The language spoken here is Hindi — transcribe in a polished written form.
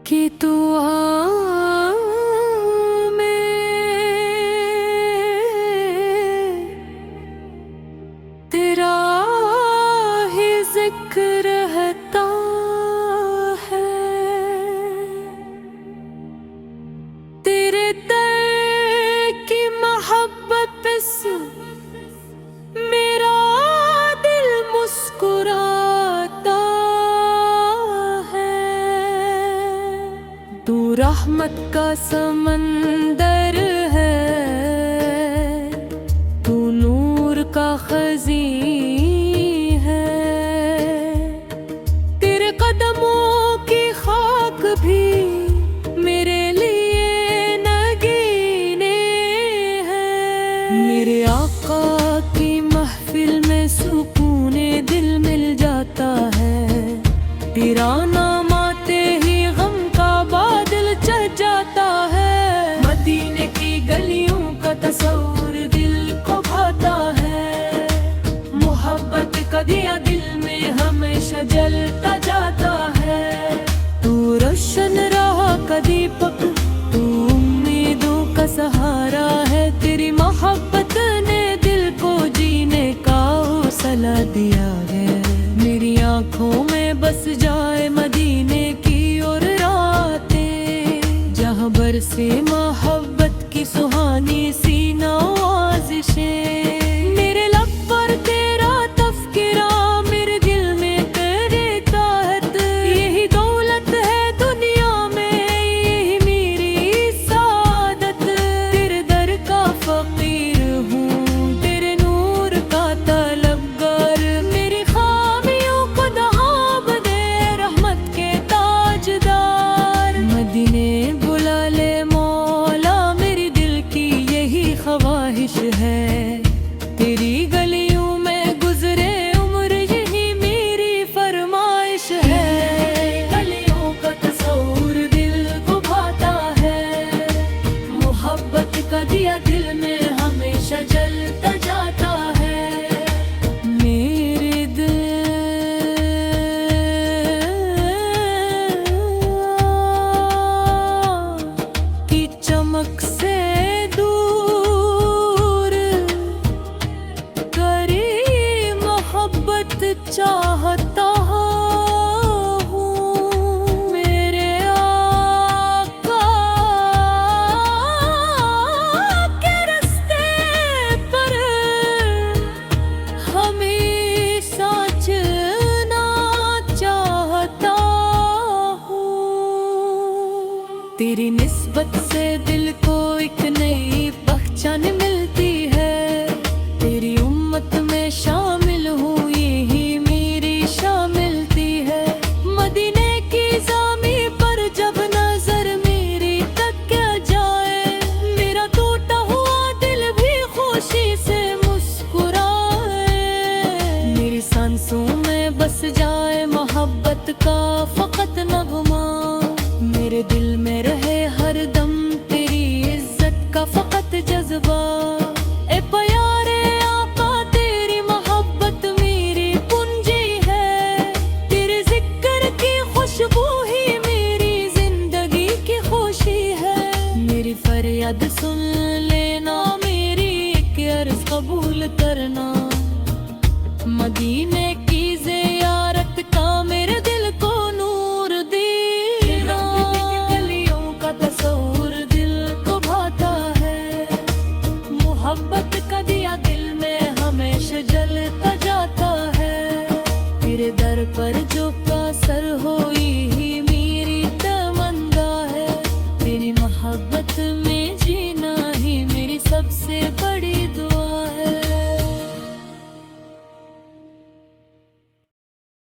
कि तू तेरा ही जिक्र रहता है, तेरे दर की मोहब्बत से मेरा दिल मुस्कुराता है। तू रहमत का समंदर है, तू नूर का खज़ीन है, तेरे कदमों की खाक भी मेरे लिए नगीने हैं। मेरे आका की महफिल में सुकूने दिल मिल जाता है, तेरा नाम आते ही गम का बादल छा जाता है। मदीने की गलियों का तस्वुर दिल को भाता है, मोहब्बत का दिया दिल में हमेशा जलता जाता है। तू रोशन राह का दीपक, तू उम्मीदों का सहारा है, तेरी मोहब्बत ने दिल को जीने का हौसला दिया है। मेरी आँखों में बस जाए मदीने की और रातें, जहाँ बरसे मोहब्बत की सुहानी सी नवाज़िशें। मेरे लब पर तेरा तज़किरा, मेरे दिल में तेरी ताहत, यही दौलत है दुनिया में, यही मेरी सादत। तेरे दर का फ़कीर हूँ, तेरे नूर का तलबगार, मेरी खामियों को दहाब दे रहमत के ताजदार। मदीने बुला ले मौला, मेरी दिल की यही ख्वाहिश है, तेरी गलियों में गुजरे उम्र यही मेरी फरमाइश है। गलियों का तस्वुर दिल को भाता है, मोहब्बत का दिया दिल में हमेशा जलता जाता है। मेरे दिल की चमक से चाहता हूँ, मेरे आका के रास्ते पर हमेशा चलना चाहता हूँ। तेरी निस्बत से दिल को एक नई पहचान मिलती है, तेरी उम्मत में शामिल हूँ में बस जाए मोहब्बत का फकत नगमा, मेरे दिल में रहे हर दम तेरी इज्जत का फकत जज्बा। ए प्यारे आका तेरी मोहब्बत मेरी पूंजी है, तेरे जिक्र की खुशबू ही मेरी जिंदगी की खुशी है। मेरी फरियाद सुन लेना, मेरी एक अर्ज कबूल करना, मदीने की ज़ियारत का मेरे दिल को नूर देना। गलियों का तस्वुर दिल को भाता है, मोहब्बत का दिया दिल में हमेशा जलता जाता है। तेरे दर पर जो कासर होई ही मेरी तमन्ना है, तेरी मोहब्बत में जीना ही मेरी सबसे बड़ी दुआ है।